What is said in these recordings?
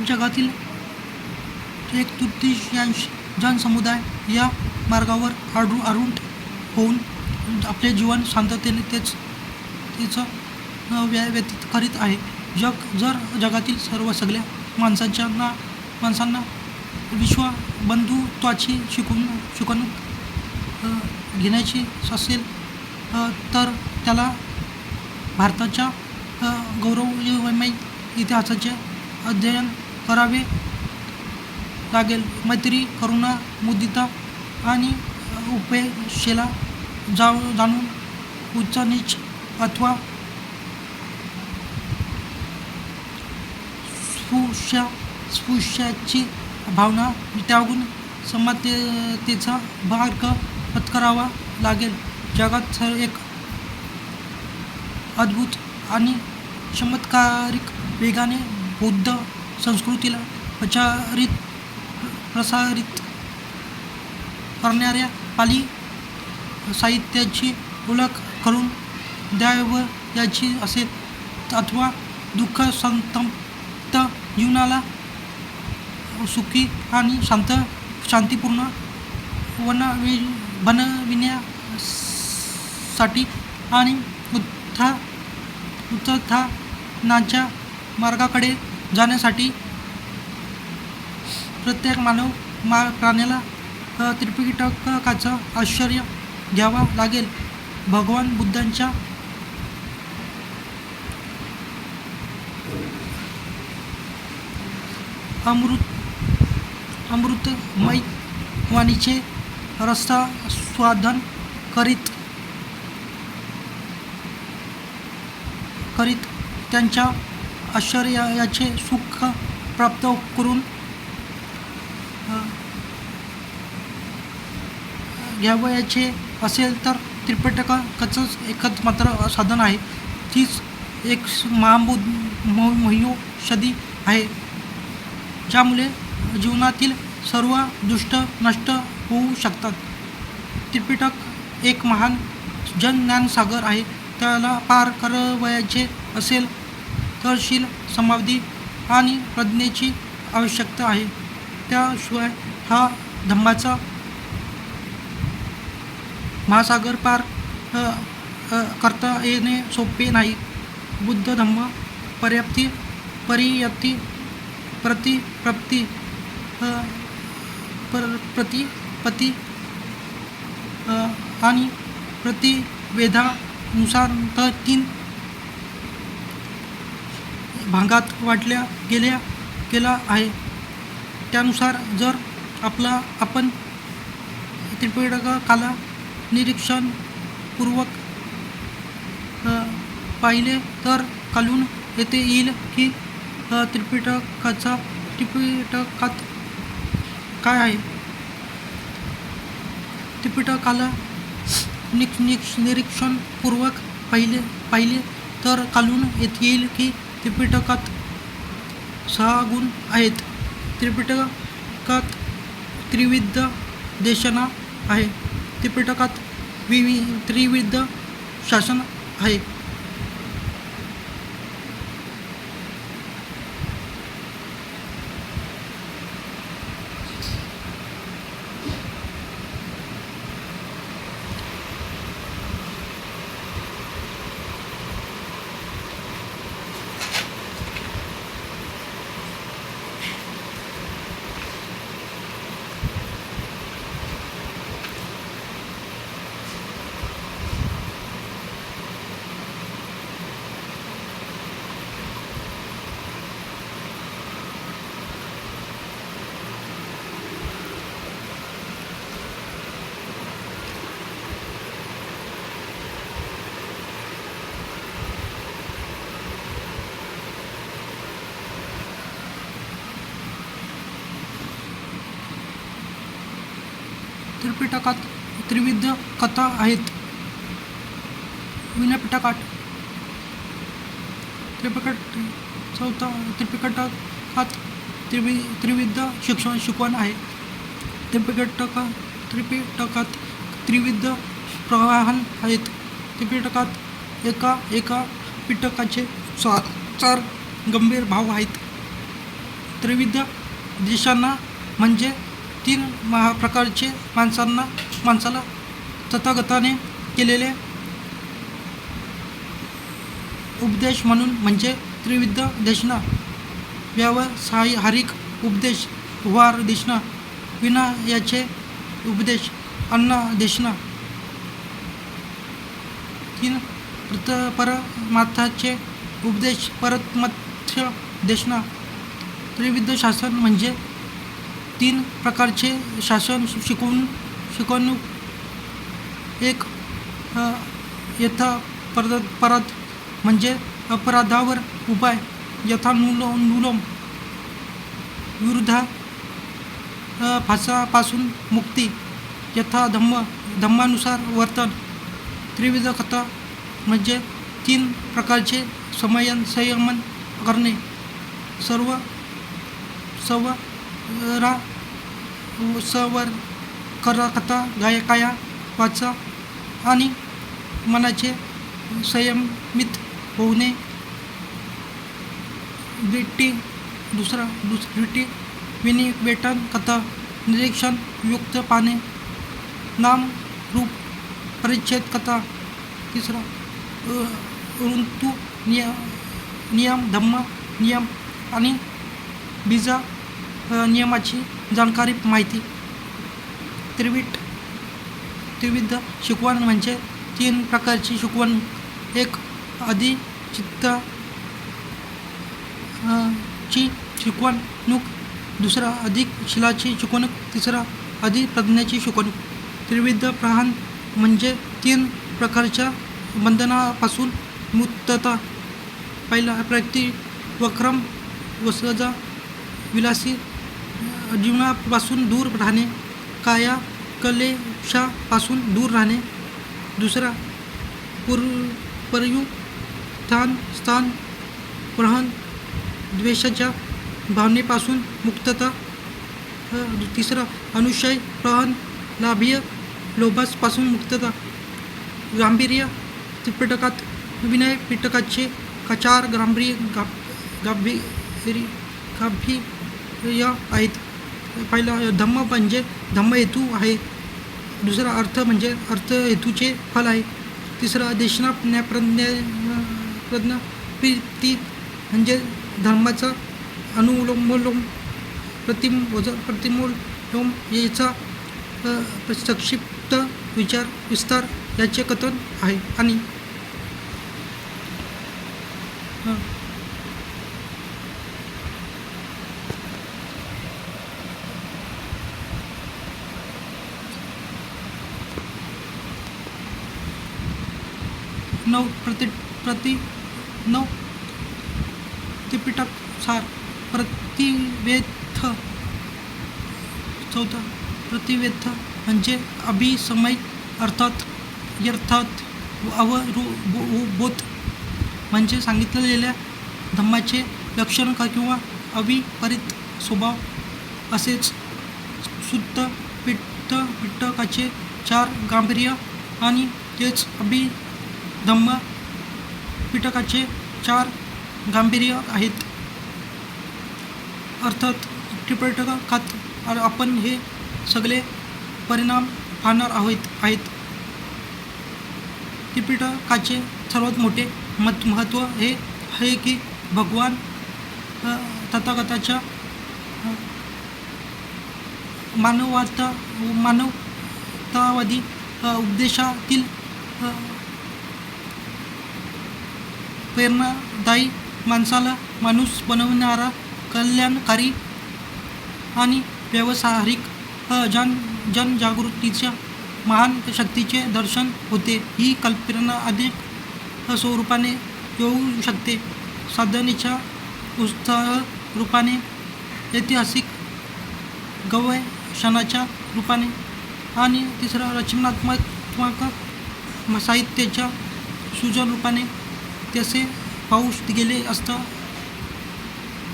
जगातील एक तृतीयांश जनसमुदाय या मार्गावर आरूढ होऊन आपले जीवन शांततेने तिचं व्यतीत करीत आहे. जर जगातील सगळ्या माणसांना विश्व बंधुत्वाची शिकवणूक घेण्याची असेल तर त्याला भारताच्या गौरवमय इतिहासाचे अध्ययन करावे लागेल. मैत्री, करुणा, मुदिता आणि उपेक्षेला जाणून उच्च नीच अथवा स्पृश्याची भावना त्यागून समानतेचा मार्ग पत्करावा लागेल. जगात एक अद्भुत आणि चमत्कारिक वेगाने बौद्ध संस्कृतीला प्रसारित करणाऱ्या पाली साहित्याची ओळख करून द्यावयाची असेल अथवा दुःख संतप्त जीवनाला सुखी आणि शांतिपूर्ण बनविण्यासाठी आणि उत्थानाच्या मार्गाकडे जाण्यासाठी प्रत्येक प्राण्याला त्रिपिटकाचा आश्रय घ्यावा लागेल. भगवान बुद्धांच्या अमृतमय वाणीचे रसास्वादन करीत त्यांच्या आश्चर्याचे सुख प्राप्त करून घ्यावयाचे असेल तर त्रिपिटकाचंच एकच मात्र साधन आहे. तीच एक महामहिषदी आहे ज्यामुळे जीवनातील सर्व दुष्ट नष्ट होऊ शकतात. त्रिपिटक एक महान जनज्ञानसागर आहे. त्याला पार करावयाचे असेल तर शील, समाधी आणि प्रज्ञेची आवश्यकता आहे. त्याशिवाय हा धम्माचा महासागर पार करता येणे सोपे नाही. बुद्ध धम्म परियप्ती प्रतिपत्ती आणि प्रतिवेदानुसार 3 भागात वाटल्या गेला आहे. त्यानुसार जर आपण त्रिपिटकाला निरीक्षणपूर्वक पाहिले तर कळून येते येईल की त्रिपिटकात काय आहे. त्रिपिटकाला निरीक्षणपूर्वक पाहिले तर कळून येईल की त्रिपिटकात 6 गुण आहेत. त्रिपिटकात त्रिविध देशना आहे. त्रिपिटकात त्रिविध शासन आहे. त्रिपिटकात त्रिविध कथा आहेत. विनपिटकात त्रिपिटकात त्रिविध शिकवण आहे. त्रिपिटकात त्रिविध प्रवाहन आहेत. त्रिपिटकात एका पिटकाचे 4 गंभीर भाव आहेत. त्रिविध देशांना म्हणजे 3 प्रकारचे माणसाला तथागताने केलेले उपदेश म्हणून म्हणजे त्रिविध देशना. व्यावसायिक उपदेश, व्यवहार देशना, विनयाचे उपदेश, अन्न देशना. 3 परमार्थाचे उपदेश परमत्य देशना. त्रिविध शासन म्हणजे 3 प्रकारचे शासन शिकवणूक. एक यथापराध म्हणजे अपराधावर उपाय, यथानुलोम विरुद्ध फासापासून मुक्ती, धम्मानुसार वर्तन. त्रिविध कथा म्हणजे 3 प्रकारचे संयमन करणे, सवर कथा काया वाचा आणि मनाचे संयमित होणे. दुसरी विनिवेटन कथा, निरीक्षण युक्त पाने, नाम रूप परिच्छेद कथा. तिसरा ऋतू नियम, धम्म नियम आणि बीजा नियमाची जाणकारी माहिती. त्रिविध शिकवण म्हणजे 3 प्रकारची शिकवण. एक आदि चित्ताची शिकवणूक, दुसरा अधिक शिलाची शिकवणूक, तिसरा आदि प्रज्ञाची शिकवणूक. त्रिविध प्रहान म्हणजे 3 प्रकारच्या बंधनापासून मुक्तता. पहिला वक्रम वसजा विलासी जीवनापासून दूर राहणे, काया कलेशापासून दूर राहणे. दुसरा स्थान प्रहन द्वेषाच्या भावनेपासून मुक्तता. तिसरा अनुशय प्रहन लाभीय लोभापासून मुक्तता. गांभीर्य त्रिपिटकात विनय पिटकाचे 4 गांभीर्य आहेत. पहिला धम्म म्हणजे धम्म हेतू आहे. दुसरा अर्थ म्हणजे अर्थ हेतूचे फल आहे. तिसरा देशना प्रज्ञा प्रीती म्हणजे धर्माचा अनुलोम प्रतिमोलोम याचा संक्षिप्त विस्तार याचे कथन आहे. आणि त्रिपिटक सार प्रतिवेद. चौथा प्रतिवेद म्हणजे अभिसमय अर्थात अवबोध म्हणजे सांगितलेल्या धम्माचे लक्षण किंवा अविपरीत स्वभाव. असेच शुद्ध पिटकाचे 4 गांभीर्य आणि तेच धम्म पिटकाचे 4 गांभीर्य आहेत. अर्थात त्रिपिटकात आपण हे सगळे परिणाम पाहणार आहेत. त्रिपिटकाचे सर्वात मोठे महत्त्व हे आहे की भगवान तथागताच्या मानवतावादी उपदेशातील प्रेरणादायी, माणसाला माणूस बनवणारा, कल्याणकारी आणि व्यावसायिक जनजागृतीच्या महान शक्तीचे दर्शन होते. ही कल्पना अनेक स्वरूपाने येऊ शकते. साधनेच्या उत्साह रूपाने, ऐतिहासिक गवेषणाच्या रूपाने आणि तिसरा रचनात्मक साहित्याच्या सृजन रूपाने तसे पाहू गेले असता.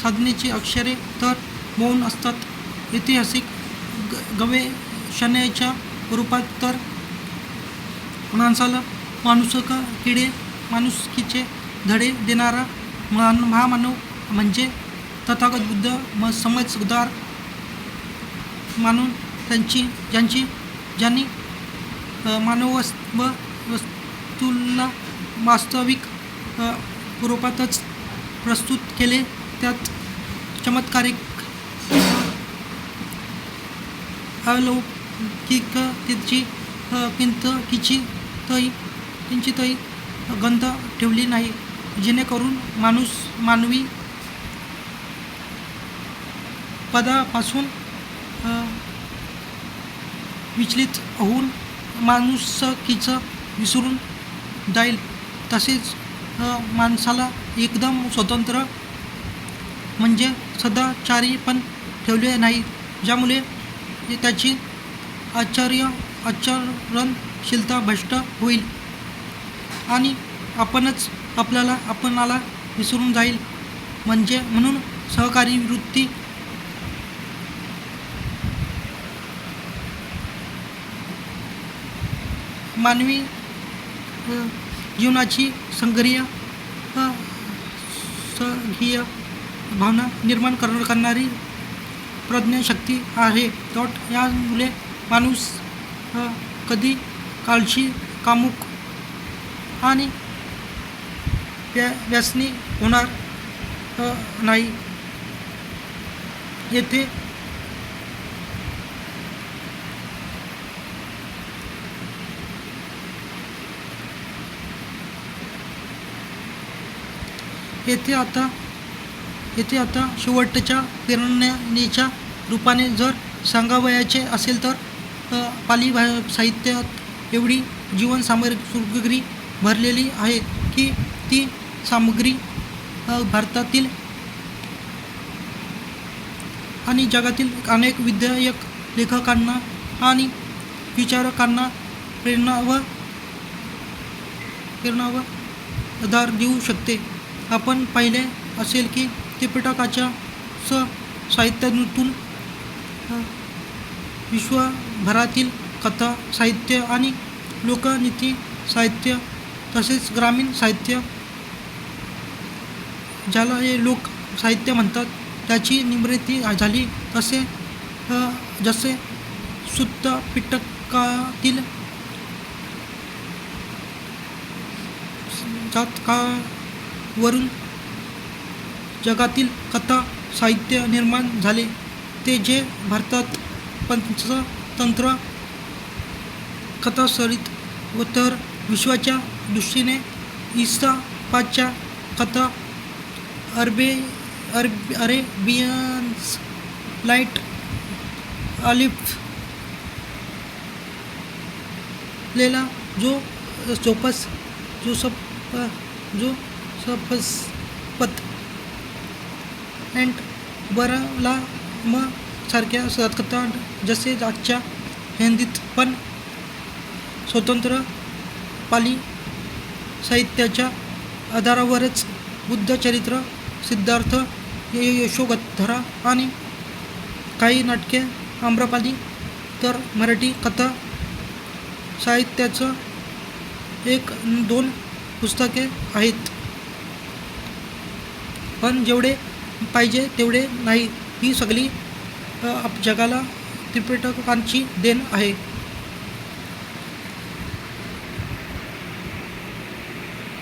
साधनेची अक्षरे तर मौन असतात. ऐतिहासिक गवेषणेच्या रूपात तर माणसाला माणुसकीचे धडे देणारा महामानव म्हणजे तथागत बुद्ध समजदार मानून ज्यांनी मानव वस्तूला वास्तविक रूपातच प्रस्तुत केले, त्यात चमत्कारिक अलौकिकतेची किंचितही गंध ठेवली नाही, जेणेकरून मानवी पदापासून विचलित होऊन माणुसकीचं विसरून जाईल. तसेच माणसाला एकदम स्वतंत्र म्हणजे सदाचारी पण ठेवले नाही, ज्यामुळे त्याची आचरणशीलता भ्रष्ट होईल आणि आपणाला विसरून जाईल. म्हणून सहकारी वृत्ती मानवी जीवनाची संग्रह भावना निर्माण करणारी प्रज्ञाशक्ती आहे. यामुळे माणूस कधी काळजी, कामुक आणि व्यसनी होणार नाही. येथे आता शेवटच्या प्रेरणेच्या रूपाने जर सांगावयाचे असेल तर पाली साहित्यात एवढी जीवन सामग्री भरलेली आहे की ती सामग्री भारतातील आणि जगातील अनेक विधायक लेखकांना आणि विचारकांना प्रेरणा व आधार देऊ शकते. आपण पाहिले असेल की त्रिपिटकाच्या साहित्यातून विश्वभरातील कथा साहित्य आणि लोकनीती साहित्य तसेच ग्रामीण साहित्य, ज्याला हे लोक साहित्य म्हणतात, त्याची निर्मिती झाली. जसे सुत्त पिटकातील जातकावरून जगातील कथा साहित्य निर्माण झाले, ते जे भारतात पंचतंत्र कथासरित व तर विश्वाच्या दृष्टीने इसापाच्या कथा, अरेबियन्स लाईट, अलिफ लेला, जोसफत अँड बरालाम सारख्या कथा, जसे आजच्या हिंदीत पण स्वतंत्र पाली साहित्याच्या आधारावरच बुद्धचरित्र, सिद्धार्थ, यशोधरा आणि काही नाटके आम्रपाली, तर मराठी कथा साहित्याचं 1-2 पुस्तके आहेत. पण जेवढे पाहिजे तेवढे नाही. ही सगळी जगाला त्रिपिटकांची देण आहे.